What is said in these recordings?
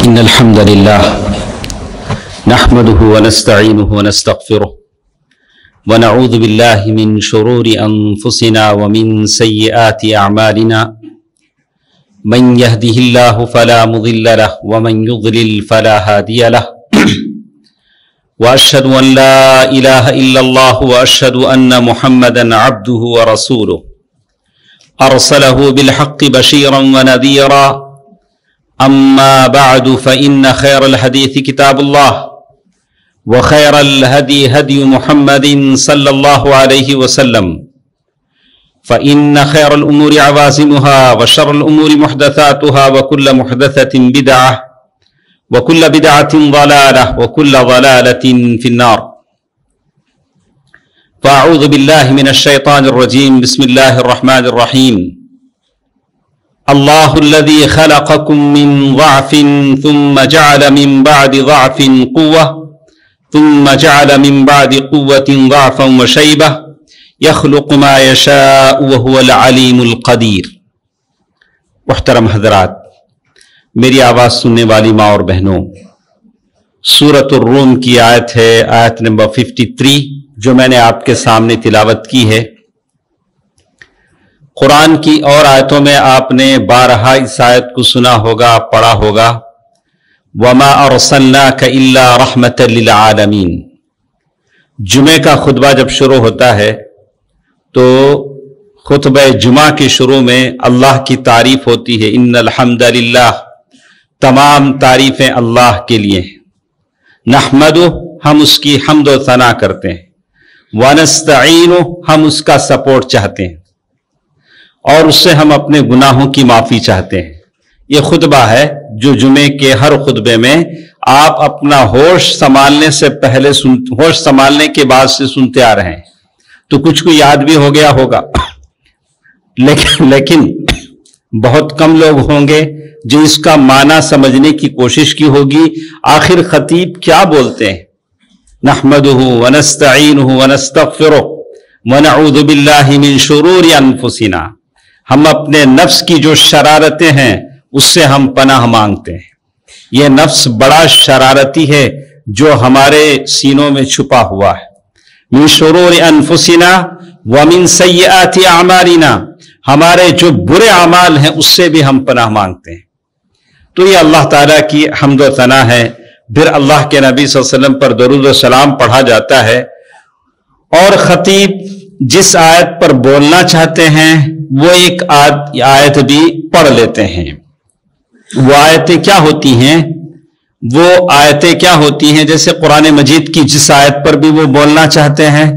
إن الحمد لله نحمده ونستعينه ونستغفره ونعوذ بالله من شرور أنفسنا ومن سيئات أعمالنا من يهده الله فلا مضل له ومن يضلل فلا هادي له وأشهد أن لا إله إلا الله وأشهد أن محمدا عبده ورسوله أرسله بالحق بشيرا ونذيرا أما بعد فإن خير الحديث كتاب الله وخير الهدي هدي محمد صلى الله عليه وسلم فإن خير الأمور عوازمها وشر الأمور محدثاتها وكل محدثة بدعة وكل بدعة ضلالة وكل ضلالة في النار فأعوذ بالله من الشيطان الرجيم بسم الله الرحمن الرحيم الله الذي خلقكم من ضعف ثم جعل من بعد ضعف قوة ثم جعل من بعد قوة ضعفا وشيبة يخلق ما يشاء وهو العليم القدير۔ محترم حضرات، میری آواز سننے والی ماں اور بہنوں، سورۃ الروم کی آیت ہے آیت نمبر 53 جو میں نے آپ کے سامنے تلاوت کی ہے۔ قرآن کی اور آیتوں میں آپ نے بارہا اس آیت کو سنا ہوگا، پڑھا ہوگا، وَمَا أَرْسَلْنَاكَ إِلَّا رَحْمَةً لِلْعَالَمِينَ۔ جمعے کا خطبہ جب شروع ہوتا ہے تو خطبہ جمعہ کے شروع میں اللہ کی تعریف ہوتی ہے، ان الحمد للہ، تمام تعریفیں اللہ کے لیے ہیں، نحمدہ، ہم اس کی حمد و ثنا کرتے ہیں، ونستعینہ، ہم اس کا سپورٹ چاہتے ہیں، اور اس سے ہم اپنے گناہوں کی معافی چاہتے ہیں۔ یہ خطبہ ہے جو جمعے کے ہر خطبے میں آپ اپنا ہوش سنبھالنے سے پہلے ہوش سنبھالنے کے بعد سے سنتے آ رہے ہیں، تو کچھ کو یاد بھی ہو گیا ہوگا، لیکن بہت کم لوگ ہوں گے جو اس کا معنی سمجھنے کی کوشش کی ہوگی۔ آخر خطیب کیا بولتے ہیں؟ نحمدہ ونستعینہ ونستغفرہ ونعوذ باللہ من شرور انفسنا، ہم اپنے نفس کی جو شرارتیں ہیں اس سے ہم پناہ مانگتے ہیں۔ یہ نفس بڑا شرارتی ہے جو ہمارے سینوں میں چھپا ہوا ہے۔ من شرور انفسنا ومن سیئات اعمالنا، ہمارے جو برے اعمال ہیں اس سے بھی ہم پناہ مانگتے ہیں۔ تو یہ اللہ تعالیٰ کی حمد و ثنا ہے۔ پھر اللہ کے نبی صلی اللہ علیہ وسلم پر درود و سلام پڑھا جاتا ہے، اور خطیب جس آیت پر بولنا چاہتے ہیں وہ ایک آیت بھی پڑھ لیتے ہیں۔ وہ آیتیں کیا ہوتی ہیں؟ جیسے قرآن مجید کی جس آیت پر بھی وہ بولنا چاہتے ہیں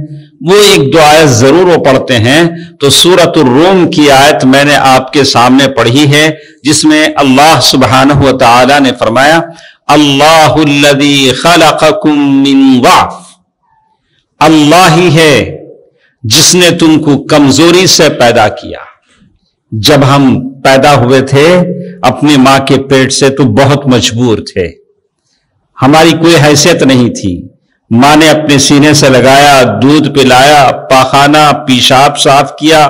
وہ ایک دو آیت ضرور وہ پڑھتے ہیں۔ تو سورۃ الروم کی آیت میں نے آپ کے سامنے پڑھی ہے جس میں اللہ سبحانہ و تعالی نے فرمایا، اللہ الذی خلقکم من ضعف، اللہ ہی ہے جس نے تم کو کمزوری سے پیدا کیا۔ جب ہم پیدا ہوئے تھے اپنی ماں کے پیٹ سے تو بہت مجبور تھے، ہماری کوئی حیثیت نہیں تھی۔ ماں نے اپنے سینے سے لگایا، دودھ پلایا، پاخانہ پیشاب صاف کیا،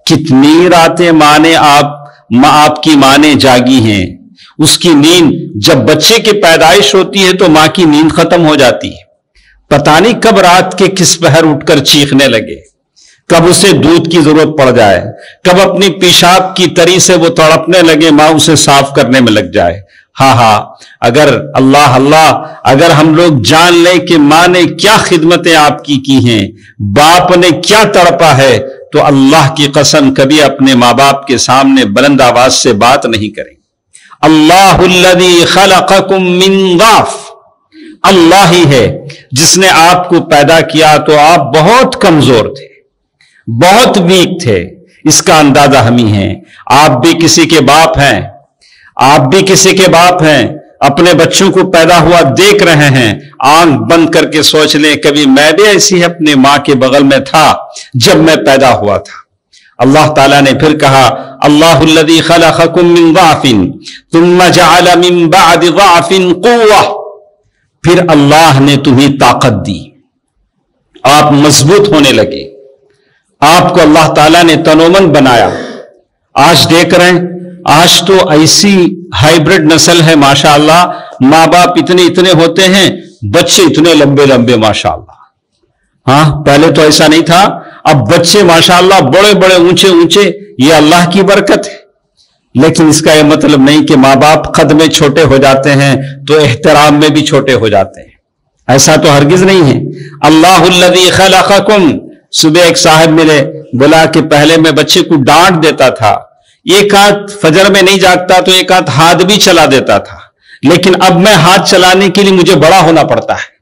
کتنی راتیں آپ کی ماں نے جاگی ہیں۔ اس کی نیند، جب بچے کی پیدائش ہوتی ہے تو ماں کی نیند ختم ہو جاتی ہے، پتہ نہیں کب رات کے کس پہر اٹھ کر چیخنے لگے، کب اسے دودھ کی ضرورت پڑ جائے، کب اپنی پیشاب کی تری سے وہ تڑپنے لگے، ماں اسے صاف کرنے میں لگ جائے۔ ہاں، اگر ہم لوگ جان لیں کہ ماں نے کیا خدمتیں آپ کی ہیں، باپ نے کیا تڑپا ہے، تو اللہ کی قسم کبھی اپنے ماں باپ کے سامنے بلند آواز سے بات نہیں کریں۔ اللہ الذی خلقکم من ضعف، اللہ ہی ہے جس نے آپ کو پیدا کیا تو آپ بہت کمزور تھے، بہت ویک تھے، اس کا اندازہ ہم ہی ہیں۔ آپ بھی کسی کے باپ ہیں، اپنے بچوں کو پیدا ہوا دیکھ رہے ہیں، آنکھ بند کر کے سوچ لیں کبھی میں بھی ایسی اپنے ماں کے بغل میں تھا جب میں پیدا ہوا تھا۔ اللہ تعالیٰ نے پھر کہا، اللہ الذی خلقکم من ضعف ثم جعل من بعد ضعف قوة، پھر اللہ نے تمہیں طاقت دی، آپ مضبوط ہونے لگے، آپ کو اللہ تعالیٰ نے تنومند بنایا۔ آج دیکھ رہے ہیں، آج تو ایسی ہائیبرڈ نسل ہے ماشاءاللہ، माँ बाप इतने इतने होते हैं, बच्चे इतने लंबे लंबे माशाअल्लाह। हाँ, पहले तो ऐसा नहीं था, अब बच्चे माशाअल्लाह बड़े बड़े ऊंचे ऊंचे, ये अल्लाह की बरकत है। लेकिन इसका यह मतलब नहीं कि माँ बाप कद में छोटे हो जाते हैं तो एहतराम में भी छोटे हो जाते हैं, ऐसा तो हरगिज नहीं है। अल्लाहुल्लज़ी खलक़कुम, सुबह एक साहब मेरे बोला कि पहले मैं बच्चे को डांट देता था, एक हाथ फजर में नहीं जागता तो एक हाथ हाथ भी चला देता था, लेकिन अब मैं हाथ चलाने के लिए मुझे बड़ा होना पड़ता है।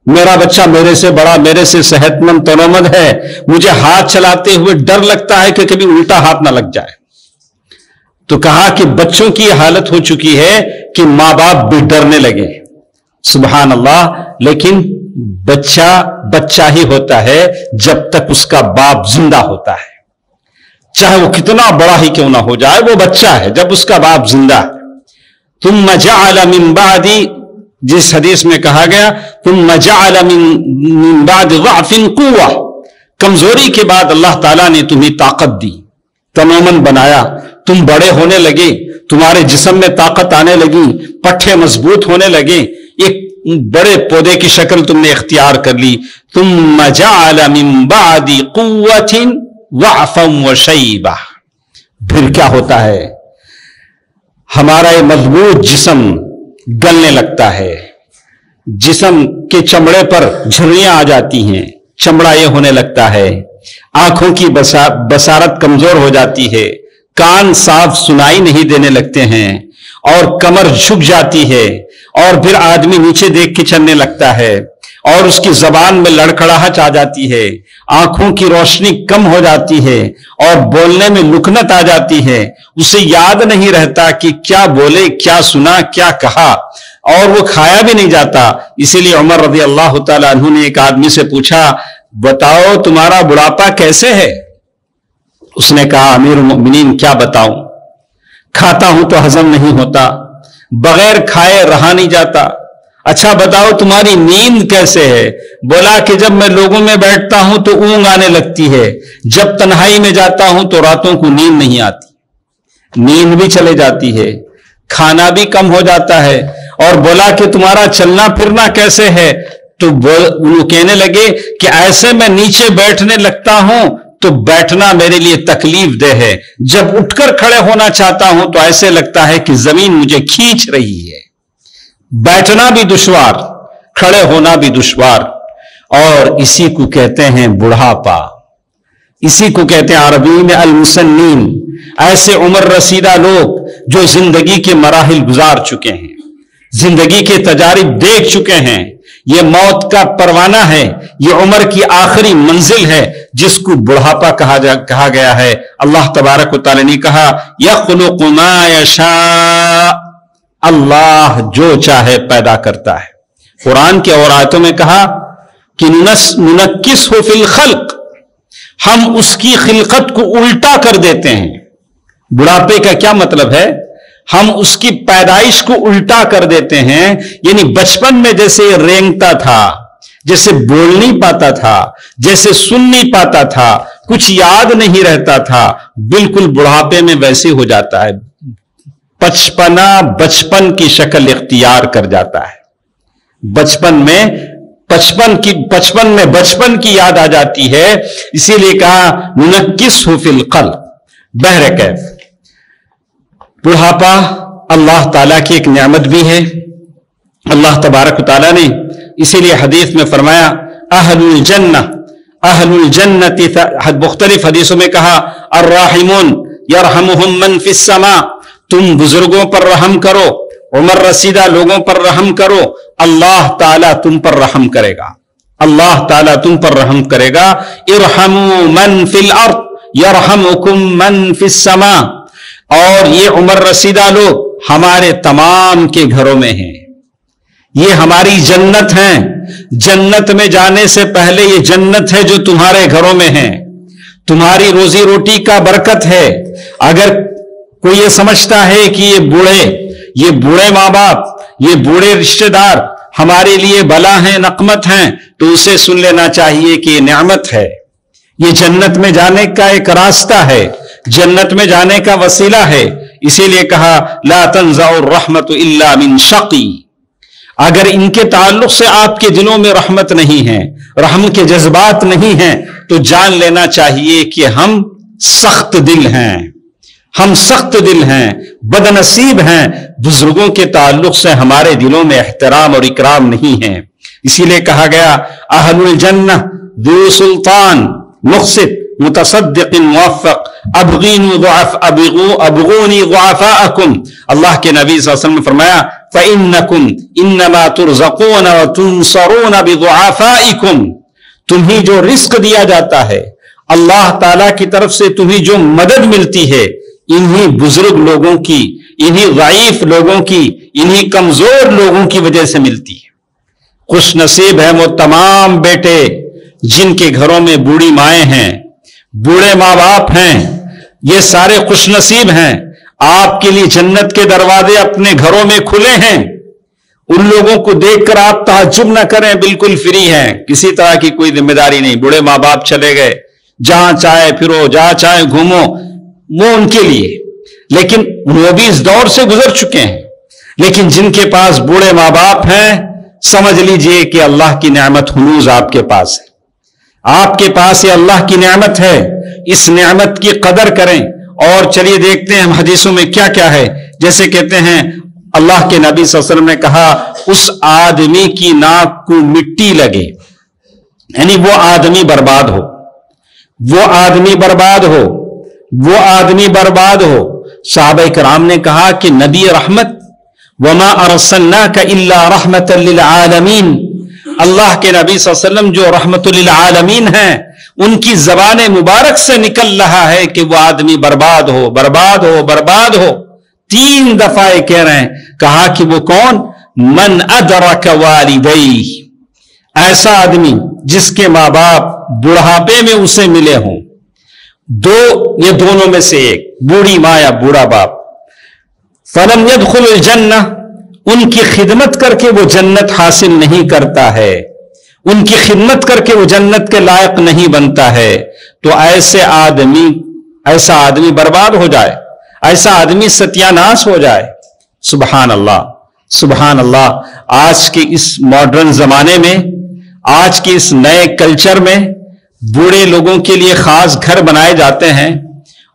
मेरा बच्चा मेरे से बड़ा, मेरे से सेहतमंद तनोमंद है, मुझे हाथ चलाते हुए डर लगता है कि कभी उल्टा हाथ ना लग जाए। तो कहा कि बच्चों की हालत हो चुकी है कि मां बाप भी डरने लगे। सुभान अल्लाह। लेकिन बच्चा बच्चा ही होता है जब तक उसका बाप जिंदा होता है, चाहे वो कितना बड़ा ही क्यों ना हो जाए, वो बच्चा है जब उसका बाप जिंदा है। तुम जअल मिन बादी, जिस हदीस में कहा गया तुम जअल मिन बाद ज़अफ़िन क़ुव्वा, कमजोरी के बाद अल्लाह ताला ने तुम्हें ताकत दी, तनोमन बनाया, तुम बड़े होने लगे, तुम्हारे जिस्म में ताकत आने लगी, पट्टे मजबूत होने लगे, एक बड़े पौधे की शक्ल तुमने इख्तियार कर ली। तुम जअल मिन बादी क़ुव्वतिन ज़अफ़न व शैबा, फिर क्या होता है, हमारा ये मजबूत जिस्म गलने लगता है, जिस्म के चमड़े पर झुर्रियां आ जाती हैं, चमड़ा ये होने लगता है, आंखों की बसारत कमजोर हो जाती है, कान साफ सुनाई नहीं देने लगते हैं, और कमर झुक जाती है, और फिर आदमी नीचे देख के चलने लगता है, और उसकी जबान में लड़खड़ाहट आ जाती है, आंखों की रोशनी कम हो जाती है, और बोलने में लुकनत आ जाती है, उसे याद नहीं रहता कि क्या बोले, क्या सुना, क्या कहा, और वो खाया भी नहीं जाता। इसीलिए उमर रज़ी अल्लाह तआला अन्हु ने एक आदमी से पूछा, बताओ तुम्हारा बुढ़ापा कैसे है? उसने कहा, अमीरुल मोमिनीन क्या बताऊं, खाता हूं तो हजम नहीं होता, बगैर खाए रहा नहीं जाता। अच्छा बताओ तुम्हारी नींद कैसे है? बोला कि जब मैं लोगों में बैठता हूं तो ऊंघ आने लगती है, जब तन्हाई में जाता हूं तो रातों को नींद नहीं आती, नींद भी चले जाती है, खाना भी कम हो जाता है। और बोला कि तुम्हारा चलना फिरना कैसे है? तो वो कहने लगे कि ऐसे मैं नीचे बैठने लगता हूं तो बैठना मेरे लिए तकलीफ दे है, जब उठकर खड़े होना चाहता हूं तो ऐसे लगता है कि जमीन मुझे खींच रही है। बैठना भी दुश्वार, खड़े होना भी दुश्वार, और इसी को कहते हैं बुढ़ापा, इसी को कहते हैं अरबी में अल-मुसन्नीन। ऐसे उम्र रसीदा लोग जो जिंदगी के मराहिल गुजार चुके हैं, जिंदगी के तजारिब देख चुके हैं, ये मौत का परवाना है, ये उम्र की आखिरी मंजिल है जिसको बुढ़ापा कहा गया है। अल्लाह तबारक व तआला ने कहा, यख़्लुक़ु मा यशा, अल्लाह जो चाहे पैदा करता है। कुरान के और आयतों में कहा कि नुनक्किसहु फिल खल्क़, हम उसकी खिलकत को उल्टा कर देते हैं। बुढ़ापे का क्या मतलब है? हम उसकी पैदाइश को उल्टा कर देते हैं, यानी बचपन में जैसे रेंगता था, जैसे बोल नहीं पाता था, जैसे सुन नहीं पाता था, कुछ याद नहीं रहता था, बिल्कुल बुढ़ापे में वैसे हो जाता है, बचपना बचपन की शक्ल इख्तियार कर जाता है। बचपन में बचपन की याद आ जाती है। इसीलिए कहा मुनक्किसहु फिल क़ल्ब। बहरकैफ बुढ़ापा अल्लाह ताला की एक नेमत भी है। अल्लाह तबारक व तआला ने इसीलिए हदीस में फरमाया, अहलुल जन्नति, मुख्तलिफ हदीसों में कहा, अर्राहिमून यरहमुहुम मन फिस समा, तुम बुजुर्गों पर रहम करो, उमर रसीदा लोगों पर रहम करो, अल्लाह ताला तुम पर रहम करेगा, अल्लाह ताला तुम पर रहम करेगा। इरहमू मन फिल अर्द यरहमुकुम मन फिस समा, और ये उमर रसीदा लोग हमारे तमाम के घरों में हैं, ये हमारी जन्नत है। जन्नत में जाने से पहले ये जन्नत है जो तुम्हारे घरों में है, तुम्हारी रोजी रोटी का बरकत है। अगर कोई ये समझता है कि ये बूढ़े माँ बाप, ये बूढ़े रिश्तेदार हमारे लिए बला हैं, नकमत हैं, तो उसे सुन लेना चाहिए कि ये नेमत है, ये जन्नत में जाने का एक रास्ता है, जन्नत में जाने का वसीला है। इसीलिए कहा, ला तंज़उ रहमतु इल्ला मिन शक़ी, اگر ان کے تعلق سے آپ کے دلوں میں رحمت نہیں ہے، رحم کے جذبات نہیں ہیں، تو جان لینا چاہیے کہ ہم سخت دل ہیں، ہم سخت دل ہیں، بد نصیب ہیں، بزرگوں کے تعلق سے ہمارے دلوں میں احترام اور اکرام نہیں ہے۔ اسی لیے کہا گیا اہل الجنہ ذو سلطان مقسط متصدق موفق ابغونی ضعفاءکم، اللہ کے نبی صلی اللہ علیہ وسلم نے فرمایا فإنکم انما ترزقون وتنصرون بضعفائکم، تمہیں جو رزق دیا جاتا ہے اللہ تعالی کی طرف سے، تمہیں جو مدد ملتی ہے انہی بزرگ لوگوں کی، انہی ضعیف لوگوں کی، انہی کمزور لوگوں کی وجہ سے ملتی ہے۔ خوش نصیب ہیں وہ تمام بیٹے جن کے گھروں میں بوڑھی مائیں ہیں، بوڑھے ماں باپ ہیں، یہ سارے خوش نصیب ہیں، آپ کے لیے جنت کے دروازے اپنے گھروں میں کھلے ہیں۔ ان لوگوں کو دیکھ کر آپ تعجب نہ کریں، بالکل فری ہیں، کسی طرح کی کوئی ذمہ داری نہیں، بوڑھے ماں باپ چلے گئے، جہاں چاہے پھرو، جہاں چاہے گھومو، وہ ان کے لیے، لیکن وہ بھی اس دور سے گزر چکے ہیں۔ لیکن جن کے پاس بوڑھے ماں باپ ہیں، سمجھ لیجئے کہ اللہ کی نعمت ہنوز آپ کے پاس ہے، آپ کے پاس یہ اللہ کی نعمت ہے، اس نعمت کی قدر کریں۔ اور چلیے دیکھتے ہیں ہم حدیثوں میں کیا کیا ہے، جیسے کہتے ہیں اللہ کے نبی صلی اللہ علیہ وسلم نے کہا اس آدمی کی ناک کو مٹی لگے، یعنی وہ آدمی برباد ہو، وہ آدمی برباد ہو، وہ آدمی برباد ہو۔ صحابہ کرام نے کہا کہ نبی رحمت وما ارسلناک الا رحمتا للعالمین، اللہ کے نبی صلی اللہ علیہ وسلم جو رحمت للعالمین ہیں، ان کی زبان مبارک سے نکل رہا ہے کہ وہ آدمی برباد ہو، برباد ہو، برباد ہو۔ 3 دفعہ کہہ رہے ہیں، کہا کہ وہ کون؟ من ادرک والدیہ، ایسا آدمی جس کے ماں باپ بڑھاپے میں اسے ملے ہوں، یہ دونوں میں سے ایک، بوڑھی ماں یا بوڑھا باپ، فلم يدخل الجنہ، ان کی خدمت کر کے وہ جنت حاصل نہیں کرتا ہے، ان کی خدمت کر کے وہ جنت کے لائق نہیں بنتا ہے، تو ایسا آدمی برباد ہو جائے، ایسا آدمی ستیاناش ہو جائے۔ سبحان اللہ، سبحان اللہ۔ آج کے اس ماڈرن زمانے میں، آج کے اس نئے کلچر میں بوڑھے لوگوں کے لیے خاص گھر بنائے جاتے ہیں،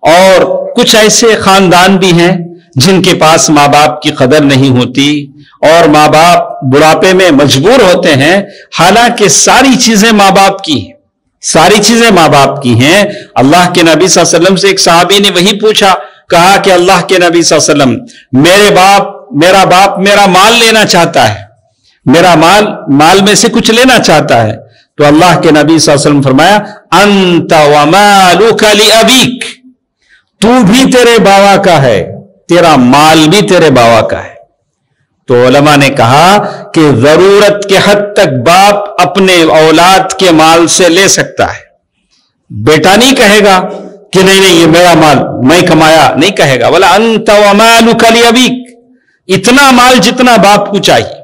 اور کچھ ایسے خاندان بھی ہیں جن کے پاس ماں باپ کی قدر نہیں ہوتی، اور ماں باپ بڑھاپے میں مجبور ہوتے ہیں، حالانکہ ساری چیزیں ماں باپ کی ہیں، ساری چیزیں ماں باپ کی ہیں۔ اللہ کے نبی صلی اللہ علیہ وسلم سے ایک صحابی نے وہی پوچھا، کہا کہ اللہ کے نبی صلی اللہ علیہ وسلم میرا باپ میرا مال لینا چاہتا ہے، میرا مال میں سے کچھ لینا چاہتا ہے، تو اللہ کے نبی صلی اللہ علیہ وسلم فرمایا انت ومالک لابیک، تو بھی تیرے باوا کا ہے، تیرا مال بھی تیرے باوا کا ہے۔ تو علماء نے کہا کہ ضرورت کے حد تک باپ اپنے اولاد کے مال سے لے سکتا ہے، بیٹا نہیں کہے گا کہ نہیں یہ میرا مال میں کمایا، نہیں کہے گا، ولا انت ومالک لابیک، اتنا مال جتنا باپ کو چاہیے۔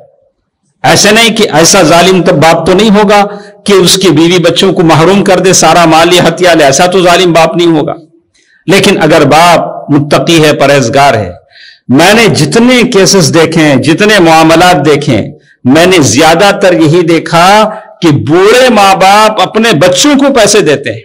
ایسے نہیں کہ ایسا ظالم باپ تو نہیں ہوگا کہ اس کی بیوی بچوں کو محروم کر دے، سارا مال یہ ہتھیار لے، ایسا تو ظالم باپ نہیں ہوگا۔ لیکن اگر باپ متقی ہے، پرہیزگار ہے، میں نے جتنے کیسز دیکھے ہیں، جتنے معاملات دیکھے ہیں، میں نے زیادہ تر یہی دیکھا کہ بوڑھے ماں باپ اپنے بچوں کو پیسے دیتے ہیں،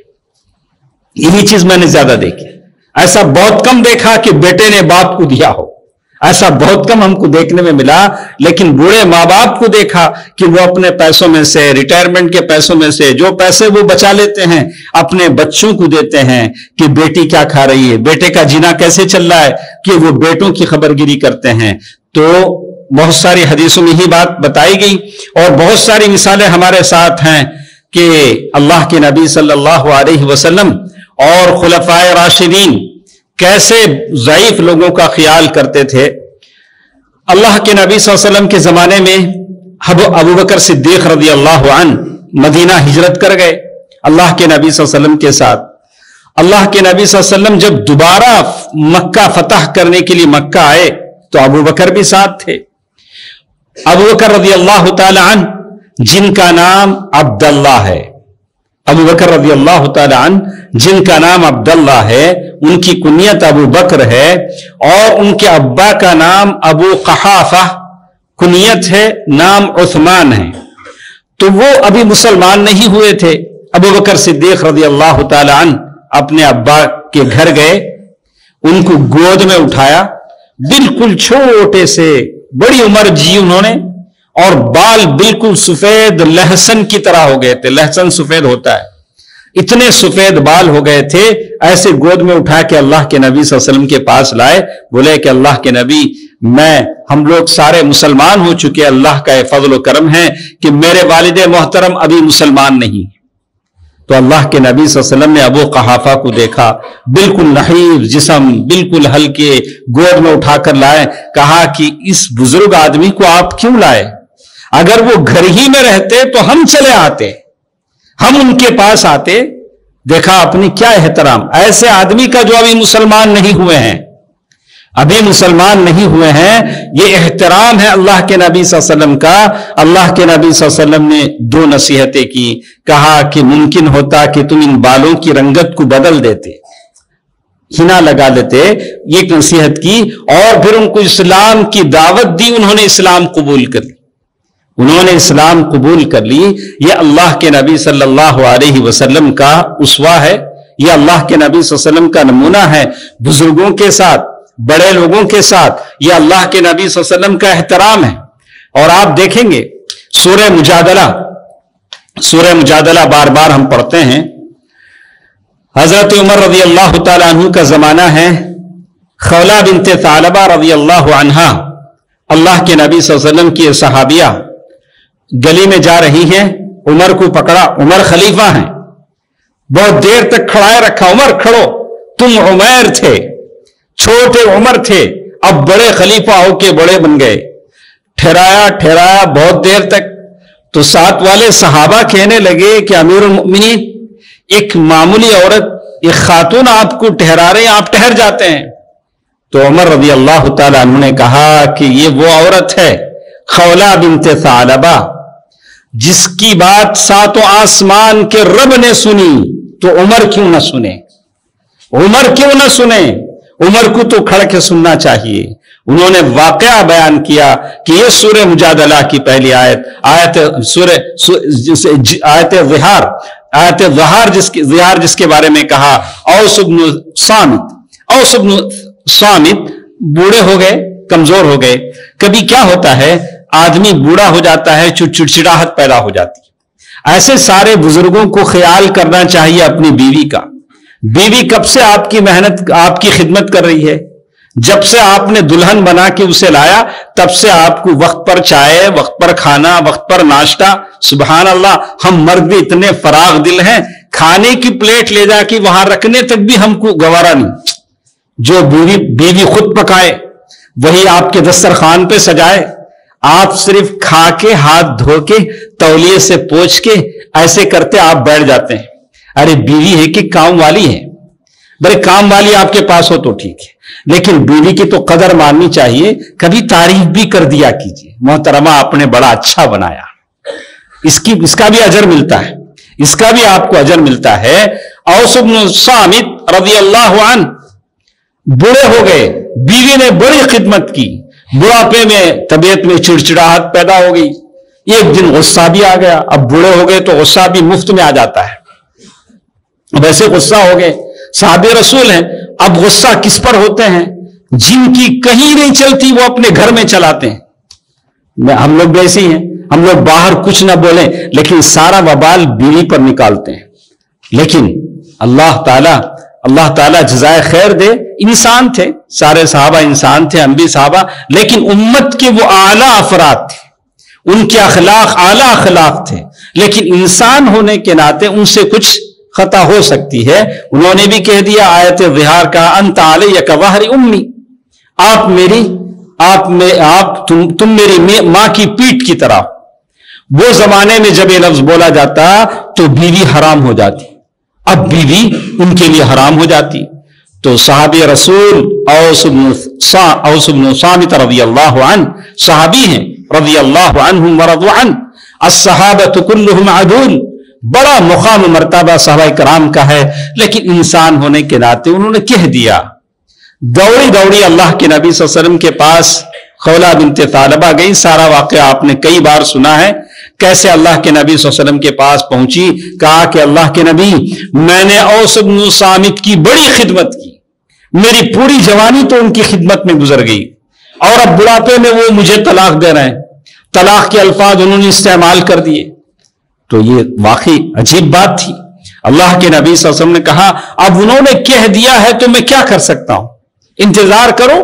یہی چیز میں نے زیادہ دیکھی۔ ایسا بہت کم دیکھا کہ بیٹے نے باپ کو دیا ہو، ایسا بہت کم ہم کو دیکھنے میں ملا۔ لیکن بوڑھے ماں باپ کو دیکھا کہ وہ اپنے پیسوں میں سے، ریٹائرمنٹ کے پیسوں میں سے جو پیسے وہ بچا لیتے ہیں، اپنے بچوں کو دیتے ہیں کہ بیٹی کیا کھا رہی ہے، بیٹے کا جینا کیسے چل رہا ہے، کہ وہ بیٹوں کی خبرگیری کرتے ہیں۔ تو بہت ساری حدیثوں میں ہی بات بتائی گئی، اور بہت ساری مثالیں ہمارے ساتھ ہیں کہ اللہ کے نبی صلی اللہ علیہ وسلم اور خلفائے راشدین کیسے ضعیف لوگوں کا خیال کرتے تھے۔ اللہ کے نبی صلی اللہ علیہ وسلم کے زمانے میں ابو بکر صدیق رضی اللہ عنہ مدینہ ہجرت کر گئے اللہ کے نبی صلی اللہ علیہ وسلم کے ساتھ۔ اللہ کے نبی صلی اللہ علیہ وسلم جب دوبارہ مکہ فتح کرنے کے لیے مکہ آئے تو ابو بکر بھی ساتھ تھے۔ ابو بکر رضی اللہ تعالی عنہ جن کا نام عبداللہ ہے، ابو بکر رضی اللہ تعالی عنہ جن کا نام عبداللہ ہے، ان کی کنیت ابو بکر ہے، اور ان کے ابا کا نام ابو قحافہ कुनियत है, नाम उस्मान है। तो वो अभी मुसलमान नहीं हुए थे। अबू बकर सिद्दीक रज़ी अल्लाह ताला अन्हु अपने अब्बा के घर गए, उनको गोद में उठाया, बिल्कुल छोटे से, बड़ी उम्र जी उन्होंने, और बाल बिल्कुल सफेद लहसन की तरह हो गए थे। लहसन सफेद होता है, इतने सफेद बाल हो गए थे। ऐसे गोद में उठा के अल्लाह के नबी सल्लल्लाहु अलैहि वसल्लम के पास लाए, बोले कि अल्लाह के नबी, हम लोग सारे मुसलमान हो चुके, अल्लाह का फजल करम है कि मेरे वालिद मोहतरम अभी मुसलमान नहीं। तो अल्लाह के नबी सल्लल्लाहु अलैहि वसल्लम ने अबू कहाफा को देखा, बिल्कुल नहीफ जिस्म, बिल्कुल हल्के, गोद में उठाकर लाए। कहा कि इस बुजुर्ग आदमी को आप क्यों लाए? अगर वो घर ही में रहते तो हम चले आते, हम उनके पास आते। देखा अपनी क्या एहतराम, ऐसे आदमी का जो अभी मुसलमान नहीं हुए हैं, अभी मुसलमान नहीं हुए हैं, ये एहतराम है अल्लाह के नबी सल्लल्लाहु अलैहि वसल्लम का। अल्लाह के नबी सल्लल्लाहु अलैहि वसल्लम ने 2 नसीहतें की। कहा कि मुमकिन होता कि तुम इन बालों की रंगत को बदल देते, हिना लगा देते, ये एक नसीहत की। और फिर उनको इस्लाम की दावत दी, उन्होंने इस्लाम कबूल कर ली, उन्होंने इस्लाम कबूल कर ली। ये अल्लाह के नबी सल्लल्लाहु अलैहि वसल्लम का उसवा है, ये अल्लाह के नबी सल्लल्लाहु अलैहि वसल्लम का नमूना है। बुजुर्गों के साथ, बड़े लोगों के साथ ये अल्लाह के नबी सल्लल्लाहु अलैहि वसल्लम का एहतराम है। और आप देखेंगे सूरह मुजादला बार बार हम पढ़ते हैं। हजरत उमर रज़ी अल्लाह ताला अन्हु का जमाना है। खौला बिनते तालबा रज़ी अल्लाह अन्हा, अल्लाह के नबी सल्लल्लाहु अलैहि वसल्लम की सहाबिया, गली में जा रही हैं, उमर को पकड़ा। उमर खलीफा हैं, बहुत देर तक खड़ाए रखा, उमर खड़ो, तुम उमर थे, छोटे उमर थे, अब बड़े खलीफा होके बड़े बन गए। ठहराया बहुत देर तक। तो साथ वाले सहाबा कहने लगे कि अमीरुल मोमिनीन, एक मामूली औरत, एक खातून आपको ठहरा रहे हैं, आप ठहर जाते हैं। तो उमर रज़ी अल्लाह ताला अन्हु ने कहा कि ये वो औरत है खौला बिनते सालबा, जिसकी बात 7 आसमान के रब ने सुनी, तो उमर क्यों ना सुने? उमर क्यों ना सुने? उमर को तो खड़ के सुनना चाहिए। उन्होंने वाकया बयान किया कि ये सूरह मुजादला की पहली आयत ज़हार जिसके बारे में कहा, औस इब्न सामित बूढ़े हो गए, कमजोर हो गए। कभी क्या होता है, आदमी बूढ़ा हो जाता है, चिड़चिड़ाहट पैदा हो जाती है। ऐसे सारे बुजुर्गों को ख्याल करना चाहिए अपनी बीवी का। बीवी कब से आपकी मेहनत, आपकी खिदमत कर रही है? जब से आपने दुल्हन बना के उसे लाया, तब से आपको वक्त पर चाय, वक्त पर खाना, वक्त पर नाश्ता। सुभान अल्लाह, हम मर्द भी इतने फराग दिल हैं, खाने की प्लेट ले जाके वहां रखने तक भी हमको गवारा नहीं। जो बीवी खुद पकाए वही आपके दस्तरखान पे सजाए, आप सिर्फ खा के, हाथ धो के, तौलिए से पोंछ के ऐसे करते आप बैठ जाते हैं। अरे बीवी है कि काम वाली है? बड़े काम वाली आपके पास हो तो ठीक है, लेकिन बीवी की तो कदर माननी चाहिए। कभी तारीफ भी कर दिया कीजिए, मोहतरमा आपने बड़ा अच्छा बनाया, इसका भी अजर मिलता है, इसका भी आपको अजर मिलता है। औस इब्न सामित रज़ी अल्लाह अन्हु बूढ़े हो गए, बीवी ने बड़ी खिदमत की, बुढ़ापे में तबीयत में चिड़चिड़ाहट पैदा हो गई। एक दिन गुस्सा भी आ गया। अब बूढ़े हो गए तो गुस्सा भी मुफ्त में आ जाता है। अब ऐसे गुस्सा हो गए, साहबे रसूल हैं, अब गुस्सा किस पर होते हैं? जिनकी कहीं नहीं चलती वो अपने घर में चलाते हैं। हम लोग वैसे ही हैं, हम लोग बाहर कुछ ना बोलें लेकिन सारा वबाल बीवी पर निकालते हैं। लेकिन अल्लाह ताला जज़ाए खैर दे, इंसान थे, सारे सहाबा इंसान थे, हम भी सहाबा, लेकिन उम्मत के वो आला अफराद थे, उनके अखलाक आला अखलाक थे, लेकिन इंसान होने के नाते उनसे कुछ खता हो सकती है। उन्होंने भी कह दिया आयत ज़हार का, अंत अलैया कज़हरी उम्मी, तुम मेरी मां की पीठ की तरह। वो जमाने में जब ये लफ्ज बोला जाता तो बीवी हराम हो जाती, अब बीवी उनके लिए हराम हो जाती। तो सहाबी रसूल औस इब्न सामित रज़ी अल्लाह अन्हु सहाबी हैं, रज़ी अल्लाह अन्हुम व रज़ू अन्हु। अस्सहाबतु कुल्लुहुम अदूल, बड़ा मुकाम मर्तबा सहाबा किराम का है, लेकिन इंसान होने के नाते उन्होंने कह दिया। दौड़ी दौड़ी अल्लाह के नबी सल्लल्लाहु अलैहि वसल्लम के पास खौला बिनते तालबा गई, सारा वाकया आपने कई बार सुना है, कैसे अल्लाह के नबी सल्लल्लाहु अलैहि वसल्लम के पास पहुंची, कहा कि अल्लाह के नबी, मैंने औस इब्न सामित की बड़ी खिदमत की, मेरी पूरी जवानी तो उनकी खिदमत में गुजर गई और अब बुढ़ापे में वो मुझे तलाक दे रहे हैं, तलाक के अल्फाज उन्होंने इस्तेमाल कर दिए। तो ये वाकई अजीब बात थी। अल्लाह के नबी सल्लल्लाहु अलैहि वसल्लम ने कहा, अब उन्होंने कह दिया है तो मैं क्या कर सकता हूं, इंतजार करो,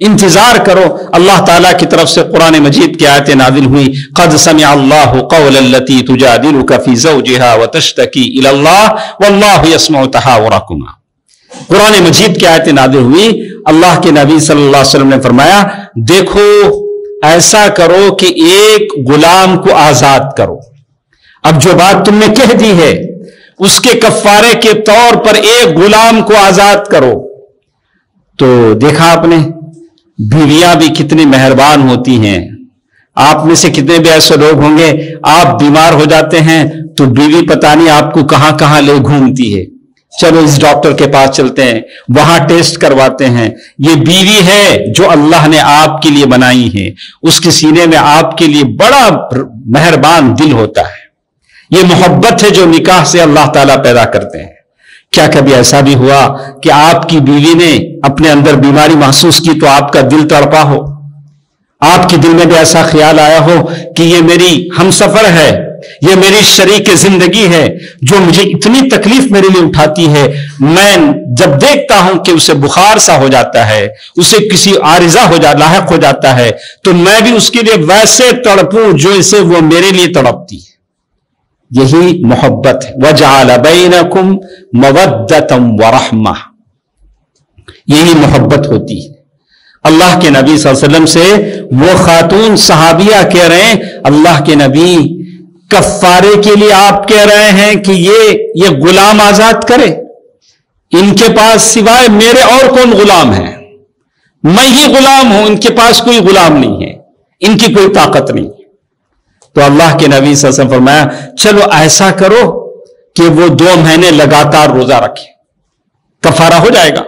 इंतजार करो। अल्लाह ताला की तरफ से कुरान मजीद की आयतें नाजिल हुई, क़द समिअ अल्लाहु क़ौलल्लती तुजादिलुका फ़ी ज़ौजिहा व तश्तकी इलल्लाह वल्लाहु यस्मउ तहावुरकुमा। कुरान मजीद की आयतें नाजिल हुई, अल्लाह के नबी सल्लल्लाहु अलैहि वसल्लम ने फरमाया, देखो ऐसा करो कि एक गुलाम को आजाद करो। अब जो बात तुमने कह दी है उसके कफ्फारे के तौर पर एक गुलाम को आजाद करो। तो देखा आपने, बीवियां भी कितनी मेहरबान होती हैं। आप में से कितने भी ऐसे लोग होंगे, आप बीमार हो जाते हैं तो बीवी पता नहीं आपको कहां कहां ले घूमती है, चलो इस डॉक्टर के पास चलते हैं, वहां टेस्ट करवाते हैं। ये बीवी है जो अल्लाह ने आपके लिए बनाई है, उसके सीने में आपके लिए बड़ा मेहरबान दिल होता है। ये मोहब्बत है जो निकाह से अल्लाह ताला पैदा करते हैं। क्या कभी ऐसा भी हुआ कि आपकी बीवी ने अपने अंदर बीमारी महसूस की तो आपका दिल तड़पा हो, आपके दिल में भी ऐसा ख्याल आया हो कि ये मेरी हमसफर है, ये मेरी शरीक जिंदगी है, जो मुझे इतनी तकलीफ मेरे लिए उठाती है, मैं जब देखता हूं कि उसे बुखार सा हो जाता है, उसे किसी आरिजा लाहिक हो जाता है, तो मैं भी उसके लिए वैसे तड़पूं जैसे वो मेरे लिए तड़पती है। यही मोहब्बत है। वजअल बैनकुम मवद्दतम व रहमा, यही मोहब्बत होती है। अल्लाह के नबी सल्लल्लाहु अलैहि वसल्लम से वो खातून सहाबिया कह रहे हैं, अल्लाह के नबी, कफ्फारे के लिए आप कह रहे हैं कि ये गुलाम आजाद करे, इनके पास सिवाय मेरे और कौन गुलाम है, मैं ही गुलाम हूं, इनके पास कोई गुलाम नहीं है, इनकी कोई ताकत नहीं है। तो अल्लाह के नबी सल्लल्लाहु अलैहि वसल्लम फरमाया, चलो ऐसा करो कि वो 2 महीने लगातार रोजा रखे, कफारा हो जाएगा।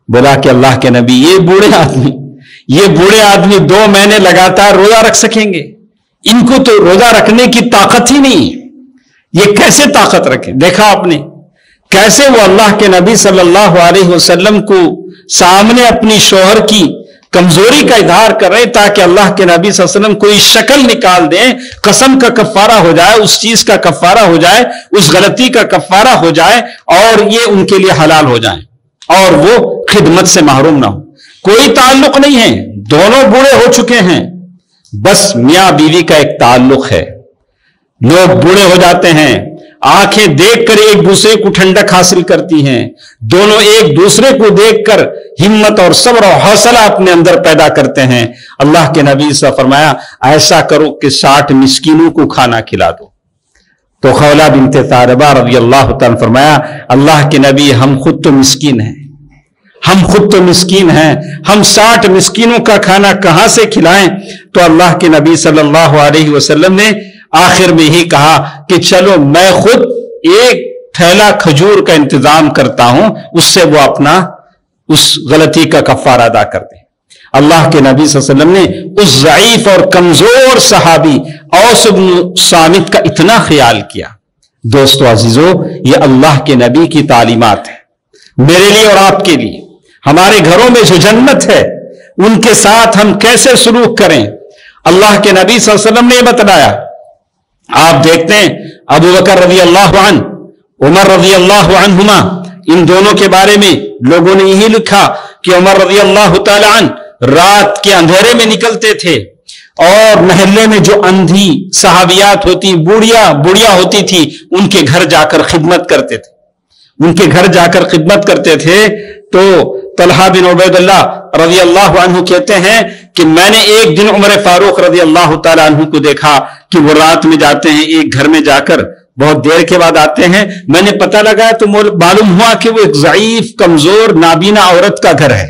बोला कि अल्लाह के नबी, ये बूढ़े आदमी 2 महीने लगातार रोजा रख सकेंगे? इनको तो रोजा रखने की ताकत ही नहीं है, ये कैसे ताकत रखे? देखा आपने कैसे वो अल्लाह के नबी सल्लल्लाहु अलैहि वसल्लम को सामने अपनी शौहर की कमजोरी का इजहार कर रहे ताकि अल्लाह के नबी सल्लल्लाहु अलैहि वसल्लम कोई शक्ल निकाल दें, कसम का कफ्फारा हो जाए, उस चीज का कफ्फारा हो जाए, उस गलती का कफ्फारा हो जाए और ये उनके लिए हलाल हो जाए और वो खिदमत से महरूम ना हो। कोई ताल्लुक नहीं है, दोनों बूढ़े हो चुके हैं, बस मियां बीवी का एक ताल्लुक है। लोग बूढ़े हो जाते हैं, आंखें देखकर एक दूसरे को ठंडक हासिल करती हैं, दोनों एक दूसरे को देखकर हिम्मत और सब्र और हौसला अपने अंदर पैदा करते हैं। अल्लाह के नबी से फरमाया, ऐसा करो कि 60 मिस्कीनों को खाना खिला दो। तो खौला बिनते तालबा रज़ी अल्लाह तआला फरमाया, अल्लाह के नबी, हम खुद तो मिस्कीन हैं, हम 60 मिस्कीनों का खाना कहां से खिलाएं? तो अल्लाह के नबी सल्लल्लाहु अलैहि वसल्लम ने आखिर में ही कहा कि चलो मैं खुद एक थैला खजूर का इंतजाम करता हूं, उससे वो अपना उस गलती का कफ्फारा अदा कर दे। अल्लाह के नबी सल्लल्लाहु अलैहि वसल्लम ने उस ज़ईफ और कमजोर सहाबी औस इब्न सामित का इतना ख्याल किया। दोस्तों अजीजों, ये अल्लाह के नबी की तालीमात है मेरे लिए और आपके लिए। हमारे घरों में जो जन्नत है उनके साथ हम कैसे सलूक करें, अल्लाह के नबी सल्लल्लाहु अलैहि वसल्लम ने बताया। आप देखते हैं अबू बकर रज़ी अल्लाहु अन्हु, उमर रज़ी अल्लाहु अन्हुमा, इन दोनों के बारे में लोगों ने यही लिखा कि उमर रज़ी अल्लाहु तआला अन्हु रात के अंधेरे में निकलते थे और मोहल्ले में जो अंधी सहाबियात होती, बुढ़िया होती थी, उनके घर जाकर खिदमत करते थे। तो तलहा बिन उबैदुल्लाह रज़ी अल्लाहु अन्हु कहते हैं कि मैंने एक दिन उमर फारूक रज़ी अल्लाहु तआला अन्हु को देखा कि वो रात में जाते हैं, एक घर में जाकर बहुत देर के बाद आते हैं। मैंने पता लगाया तो मालूम हुआ कि वो एक ज़ईफ कमजोर नाबीना औरत का घर है।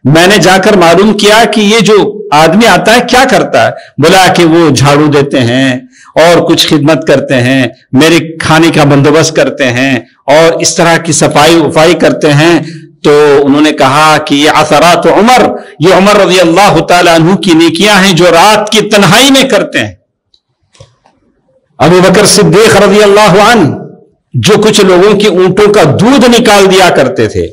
मैंने जाकर मालूम किया कि ये जो आदमी आता है क्या करता है। बोला कि वो झाड़ू देते हैं और कुछ खिदमत करते हैं, मेरे खाने का बंदोबस्त करते हैं और इस तरह की सफाई उफाई करते हैं। تو انہوں نے کہا کہ یہ اثرات عمر، یہ عمر رضی اللہ تعالیٰ عنہ کی نیکیاں ہیں جو رات کی تنہائی میں کرتے ہیں۔ ابو بکر صدیق رضی اللہ عنہ جو کچھ لوگوں کی اونٹوں کا دودھ نکال دیا کرتے تھے،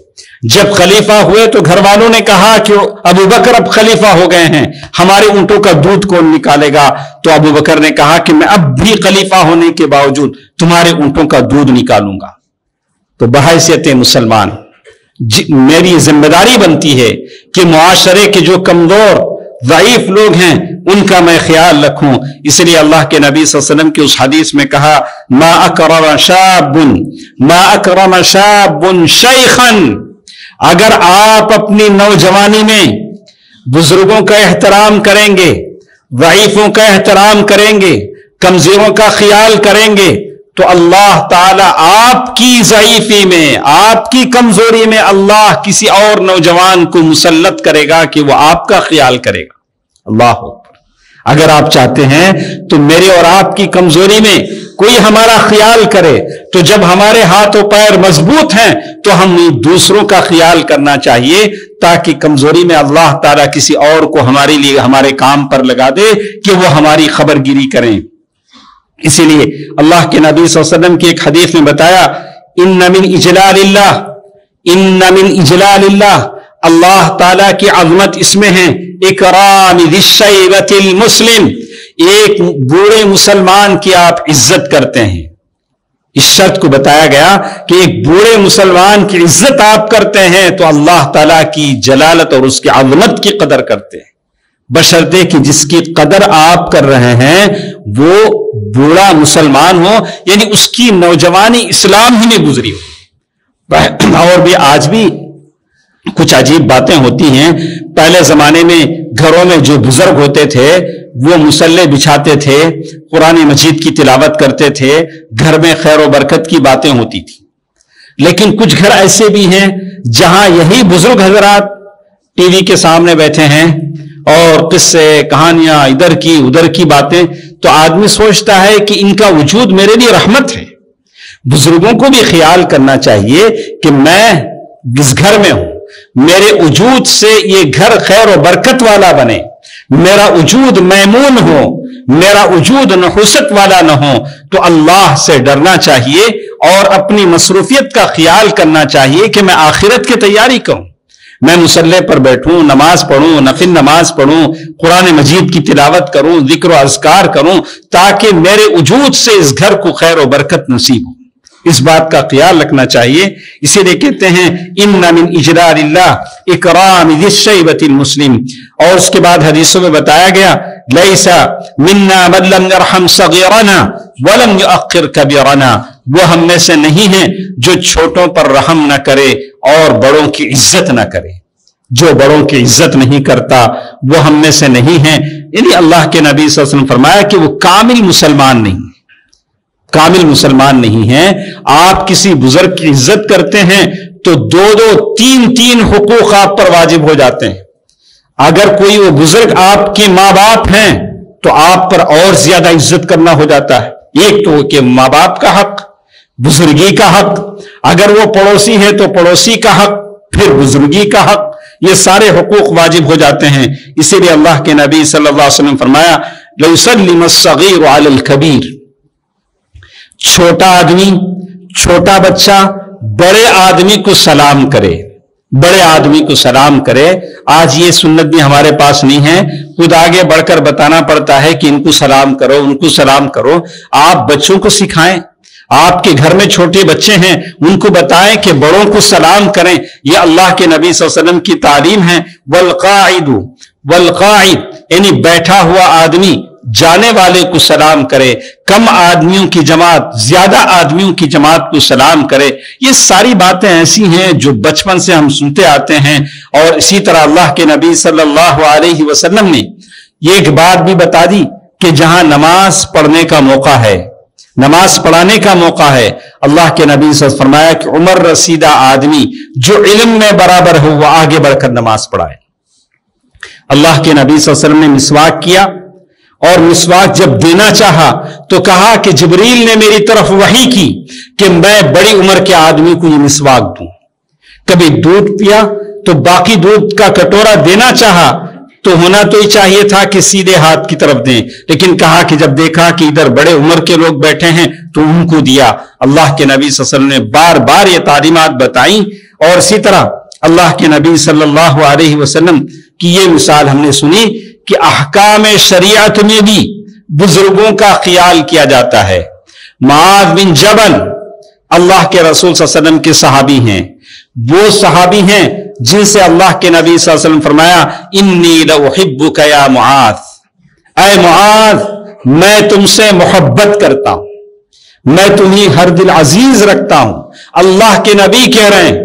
جب خلیفہ ہوئے تو گھر والوں نے کہا کہ ابو بکر اب خلیفہ ہو گئے ہیں، ہمارے اونٹوں کا دودھ کون نکالے گا؟ تو ابو بکر نے کہا کہ میں اب بھی خلیفہ ہونے کے باوجود تمہارے اونٹوں کا دودھ نکالوں گا۔ تو بحیثیت مسلمان میری ذمہ داری بنتی ہے کہ معاشرے کے جو کمزور ضعیف لوگ ہیں ان کا میں خیال رکھوں۔ اس لیے اللہ کے نبی صلی اللہ علیہ وسلم کی اس حدیث میں کہا ما اکرم شاب شیخا، اگر آپ اپنی نوجوانی میں بزرگوں کا احترام کریں گے، ضعیفوں کا احترام کریں گے، کمزوروں کا خیال کریں گے، تو اللہ تعالی آپ کی ضعیفی میں، آپ کی کمزوری میں اللہ کسی اور نوجوان کو مسلط کرے گا کہ وہ آپ کا خیال کرے گا۔ اللہ اکبر۔ اگر آپ چاہتے ہیں تو میرے اور آپ کی کمزوری میں کوئی ہمارا خیال کرے، تو جب ہمارے ہاتھ و پیر مضبوط ہیں تو ہم دوسروں کا خیال کرنا چاہیے، تاکہ کمزوری میں اللہ تعالیٰ کسی اور کو ہمارے لیے ہمارے کام پر لگا دے کہ وہ ہماری خبر گیری کریں۔ اسی لیے اللہ کے نبی صلی اللہ علیہ وسلم کی ایک حدیث میں بتایا ان من اجلال اللہ، اللہ تعالیٰ کی عظمت اس میں ہے اکرام ذی الشیبۃ المسلم، ایک بوڑھے مسلمان کی آپ عزت کرتے ہیں۔ اس شرط کو بتایا گیا کہ ایک بوڑھے مسلمان کی عزت آپ کرتے ہیں تو اللہ تعالیٰ کی جلالت اور اس کی عظمت کی قدر کرتے ہیں، بشرطے کہ جس کی قدر آپ کر رہے ہیں وہ بوڑھا مسلمان ہو، یعنی اس کی نوجوانی اسلام ہی میں گزری ہو۔ اور بھی آج بھی کچھ عجیب باتیں ہوتی ہیں۔ پہلے زمانے میں گھروں میں جو بزرگ ہوتے تھے وہ مصلے بچھاتے تھے، قرآن مجید کی تلاوت کرتے تھے، گھر میں خیر و برکت کی باتیں ہوتی تھی۔ لیکن کچھ گھر ایسے بھی ہیں جہاں یہی بزرگ حضرات ٹی وی کے سامنے بیٹھے ہیں اور قصے کہانیاں ادھر کی ادھر کی باتیں، تو آدمی سوچتا ہے کہ ان کا وجود میرے لیے رحمت ہے۔ بزرگوں کو بھی خیال کرنا چاہیے کہ میں جس گھر میں ہوں میرے وجود سے یہ گھر خیر و برکت والا بنے، میرا وجود میمون ہو، میرا وجود نحوست والا نہ ہو۔ تو اللہ سے ڈرنا چاہیے اور اپنی مصروفیت کا خیال کرنا چاہیے کہ میں آخرت کی تیاری کروں، میں مصلی پر بیٹھوں، نماز پڑھوں، نفل نماز پڑھوں، قرآن مجید کی تلاوت کروں، ذکر و اذکار کروں، تاکہ میرے وجود سے اس گھر کو خیر و برکت نصیب ہو۔ اس بات کا خیال رکھنا چاہیے۔ اسی لیے کہتے ہیں ان من اجلال اللہ اکرام ذی الشیبۃ المسلم۔ اور اس کے بعد حدیثوں میں بتایا گیا لیس منا من لم یرحم صغیرنا ولم یؤخر کبیرنا، وہ ہم میں سے نہیں ہیں جو چھوٹوں پر رحم نہ کرے اور بڑوں کی عزت نہ کرے۔ جو بڑوں کی عزت نہیں کرتا وہ ہم میں سے نہیں ہے۔ یعنی اللہ کے نبی صلی اللہ علیہ وسلم فرمایا کہ وہ کامل مسلمان نہیں، کامل مسلمان نہیں ہیں۔ آپ کسی بزرگ کی عزت کرتے ہیں تو دو دو تین تین حقوق آپ پر واجب ہو جاتے ہیں۔ اگر کوئی وہ بزرگ آپ کے ماں باپ ہیں تو آپ پر اور زیادہ عزت کرنا ہو جاتا ہے۔ ایک تو کہ ماں باپ کا حق، بزرگی کا حق، اگر وہ پڑوسی ہے تو پڑوسی کا حق، پھر بزرگی کا حق، یہ سارے حقوق واجب ہو جاتے ہیں۔ اسی لیے اللہ کے نبی صلی اللہ علیہ وسلم فرمایا لَيُسَلِّمَ الصَّغِيرُ عَلَى الْكَبِيرِ، چھوٹا آدمی، چھوٹا بچہ بڑے آدمی کو سلام کرے، بڑے آدمی کو سلام کرے۔ آج یہ سنت بھی ہمارے پاس نہیں ہے، خود آگے بڑھ کر بتانا پڑتا ہے کہ ان کو سلام کرو، ان کو سلام کرو۔ آپ بچوں کو سکھائیں، آپ کے گھر میں چھوٹے بچے ہیں ان کو بتائیں کہ بڑوں کو سلام کریں۔ یہ اللہ کے نبی صلی اللہ علیہ وسلم کی تعلیم ہے۔ والقاعد یعنی بیٹھا ہوا آدمی جانے والے کو سلام کرے، کم آدمیوں کی جماعت زیادہ آدمیوں کی جماعت کو سلام کرے۔ یہ ساری باتیں ایسی ہیں جو بچپن سے ہم سنتے آتے ہیں۔ اور اسی طرح اللہ کے نبی صلی اللہ علیہ وسلم نے یہ ایک بات بھی بتا دی کہ جہاں نماز پڑھنے کا موقع ہے، نماز پڑھانے کا موقع ہے، اللہ کے نبی صلی اللہ علیہ وسلم فرمایا کہ عمر رسیدہ آدمی جو علم میں برابر ہو وہ آگے بڑھ کر نماز پڑھائے۔ اللہ کے نبی صلی اللہ علیہ وسلم نے مسواک کیا، اور مسواک جب دینا چاہا تو کہا کہ جبریل نے میری طرف وحی کی کہ میں بڑی عمر کے آدمی کو یہ مسواک دوں۔ कभी दूध पिया तो बाकी दूध का कटोरा देना चाहा तो होना तो ही चाहिए था कि सीधे हाथ की तरफ दें, लेकिन कहा कि जब देखा कि इधर बड़े उम्र के लोग बैठे हैं तो उनको दिया। अल्लाह के नबी सल्लल्लाहु अलैहि वसल्लम ने बार बार ये तालीमात बताई। और इसी तरह अल्लाह के नबी सल्लल्लाहु अलैहि वसल्लम की ये मिसाल हमने सुनी कि अहकाम शरीयत में भी बुजुर्गों का ख्याल किया जाता है। मुआज़ बिन जबल अल्लाह के रसूल सल्लल्लाहु अलैहि वसल्लम के सहाबी हैं, वो सहाबी हैं जिनसे अल्लाह के नबी सल्लल्लाहु अलैहि वसल्लम फरमाया, इन्नी लउहिब्बुका या मुआज़, ऐ मुआज़ मैं तुमसे मोहब्बत करता हूं, मैं तुम्हें हर दिल अजीज रखता हूं। अल्लाह के नबी कह रहे हैं,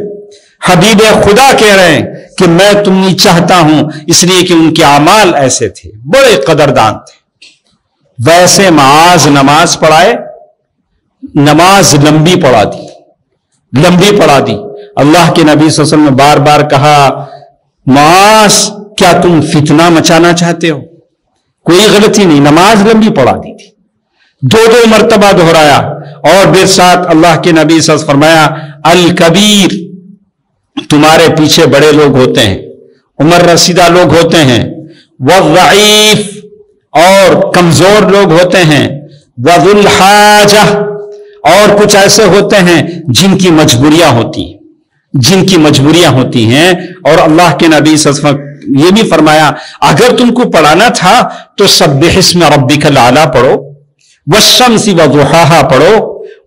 हबीब खुदा कह रहे हैं कि मैं तुम्हें चाहता हूं, इसलिए कि उनके अमाल ऐसे थे, बड़े कदरदान थे। वैसे मुआज़ नमाज पढ़ाए, नमाज लंबी पढ़ा दी, लंबी पढ़ा दी। अल्लाह के नबी सल्लल्लाहु अलैहि वसल्लम ने बार बार कहा, मुआज़ क्या तुम फितना मचाना चाहते हो? कोई गलती नहीं, नमाज लंबी पढ़ा दी थी, दो दो मर्तबा दोहराया। और फिर साथ अल्लाह के नबी सल्लल्लाहु अलैहि वसल्लम फरमाया, अल कबीर, तुम्हारे पीछे बड़े लोग होते हैं, उम्र रसीदा लोग होते हैं, वज़ईफ और कमजोर लोग होते हैं, वज़ुल हाजा और कुछ ऐसे होते हैं जिनकी मजबूरियां होती हैं, जिनकी मजबूरियां होती हैं। और अल्लाह के नबी सल्लल्लाहु अलैहि वसल्लम ये भी फरमाया, अगर तुमको पढ़ाना था तो सब्बिह इस्म रब्बिकल आला पढ़ो, वश्शम्सी वदुहाहा पढ़ो,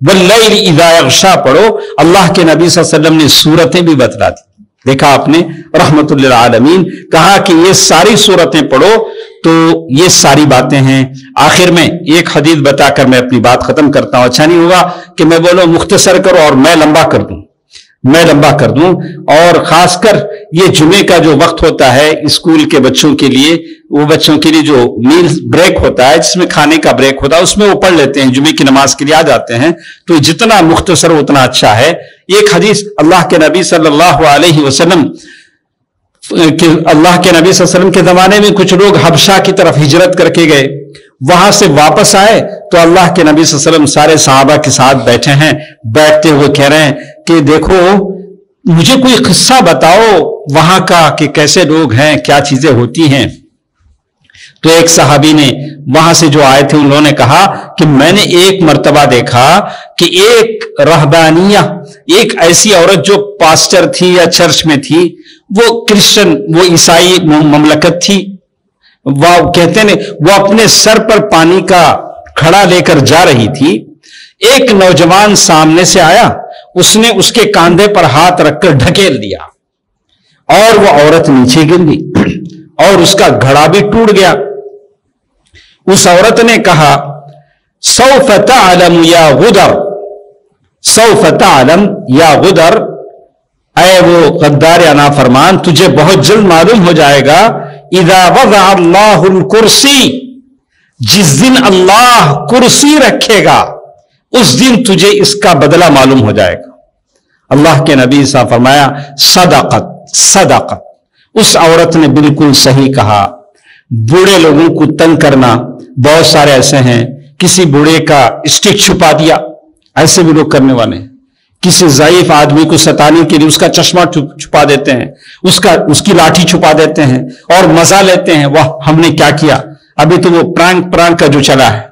वल्लैलि इज़ा यग़शा पढ़ो। अल्लाह के नबी सल्लल्लाहु अलैहि वसल्लम ने सूरतें भी बतला दी। देखा आपने, रहमतुल लिल आलमीन, कहा कि ये सारी सूरतें पढ़ो। तो ये सारी बातें हैं। आखिर में एक हदीस बताकर मैं अपनी बात खत्म करता हूं। अच्छा नहीं होगा कि मैं बोलूं मुख्तसर करो और मैं लंबा कर दूं, मैं लंबा कर दूं। और खासकर ये जुमे का जो वक्त होता है स्कूल के बच्चों के लिए, वो बच्चों के लिए जो मील ब्रेक होता है, जिसमें खाने का ब्रेक होता है, उसमें वो पढ़ लेते हैं, जुमे की नमाज के लिए आ जाते हैं। तो जितना मुख्तसर उतना अच्छा है। एक हदीस अल्लाह के नबी सल्लल्लाहु अलैहि वसल्लम कि अल्लाह के नबी सल्लल्लाहु अलैहि वसल्लम के जमाने में कुछ लोग हबशा की तरफ हिजरत करके गए, वहां से वापस आए तो अल्लाह के नबी सल्लल्लाहु अलैहि वसल्लम सारे सहाबा के साथ बैठे हैं। बैठते हुए कह रहे हैं कि देखो मुझे कोई किस्सा बताओ वहां का, कि कैसे लोग हैं, क्या चीजें होती हैं। तो एक सहाबी ने वहां से जो आए थे उन्होंने कहा कि मैंने एक मर्तबा देखा कि एक रहबानिया, एक ऐसी औरत जो पास्टर थी या चर्च में थी, वो क्रिश्चियन, वो ईसाई ममलकत थी, वह कहते ने वो अपने सर पर पानी का घड़ा लेकर जा रही थी। एक नौजवान सामने से आया, उसने उसके कांधे पर हाथ रखकर ढकेल दिया और वो औरत नीचे गिर गई और उसका घड़ा भी टूट गया। उस औरत ने कहा, सौफ तअलम या गुदर, सौफ तअलम या गुदर, ऐ वो गद्दार या नाफरमान, तुझे बहुत जल्द मालूम हो जाएगा, इज़ा वज़अ अल्लाहुल कुर्सी, जिस दिन अल्लाह कुर्सी रखेगा उस दिन तुझे इसका बदला मालूम हो जाएगा। अल्लाह के नबी साहब फरमाया, सदाकत सदाकत। उस औरत ने बिल्कुल सही कहा। बूढ़े लोगों को तंग करना, बहुत सारे ऐसे हैं, किसी बूढ़े का स्टिक छुपा दिया, ऐसे भी लोग करने वाले हैं। किसी ज़ईफ आदमी को सताने के लिए उसका चश्मा छुपा देते हैं, उसकी लाठी छुपा देते हैं और मजा लेते हैं, वाह हमने क्या किया। अभी तो वो प्रांक का जो चला है,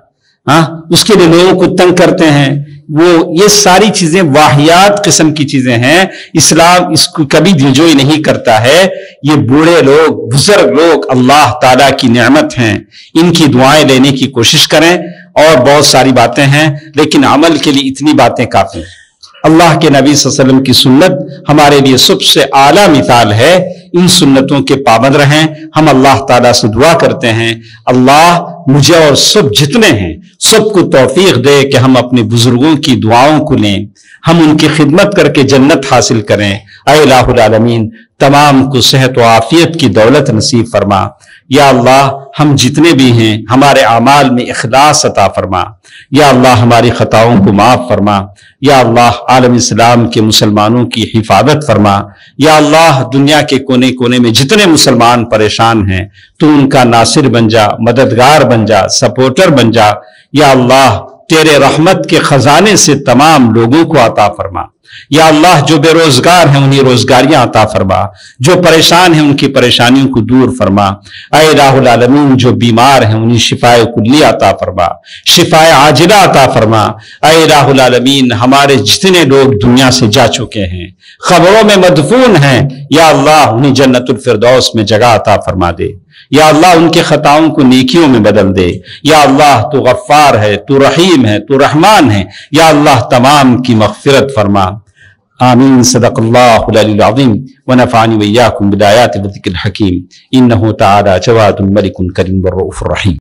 हाँ, उसके लिए लोगों को तंग करते हैं। वो ये सारी चीजें वाहियात किस्म की चीजें हैं। इस्लाम इसको कभी दिलजोई नहीं करता है। ये बूढ़े लोग, बुजुर्ग लोग अल्लाह ताला की नेमत हैं, इनकी दुआएं लेने की कोशिश करें। और बहुत सारी बातें हैं, लेकिन अमल के लिए इतनी बातें काफी हैं। अल्लाह के नबी सल्लल्लाहु अलैहि वसल्लम की सुन्नत हमारे लिए सबसे आला मिसाल है। इन सुन्नतों के पाबंद रहें। हम अल्लाह ताला से दुआ करते हैं, अल्लाह मुझे और सब जितने हैं सबको तौफीक दे कि हम अपने बुजुर्गों की दुआओं को लें, हम उनकी खिदमत करके जन्नत हासिल करें। ऐ इलाहुल आलमीन, तमाम को सेहत व आफियत की दौलत नसीब फरमा। या अल्लाह, हम जितने भी हैं हमारे आमाल में इखलास अता फरमा। या अल्लाह, हमारी खताओं को माफ फरमा। या अल्लाह, आलम इस्लाम के मुसलमानों की हिफाजत फरमा। या अल्लाह, दुनिया के कोने कोने में जितने मुसलमान परेशान हैं तू उनका नासिर बन जा, मददगार बन जा, सपोर्टर बन जा। या अल्लाह, तेरे रहमत के खजाने से तमाम लोगों को अता फरमा। یا اللہ جو بے روزگار ہیں انہیں روزگاریاں عطا فرما، جو پریشان ہیں ان کی پریشانیوں کو دور فرما، اے الہ العالمین جو بیمار ہیں انہیں شفائے کلی عطا فرما، شفائے عاجلہ عطا فرما، اے الہ العالمین ہمارے جتنے لوگ دنیا سے جا چکے ہیں خبروں میں مدفون ہیں، یا اللہ انہیں جنت الفردوس میں جگہ عطا فرما دے، یا اللہ ان کے خطاؤں کو نیکیوں میں بدل دے، یا اللہ تو غفار ہے، تو رحیم ہے، تو رحمان ہے، یا اللہ تمام کی مغفرت فرما۔ آمین۔ صدق اللہ العلی العظیم ونفعنی وإیاکم بالآیات والذکر الحکیم، انہ تعالی جواد ملک کریم والرؤوف الرحیم۔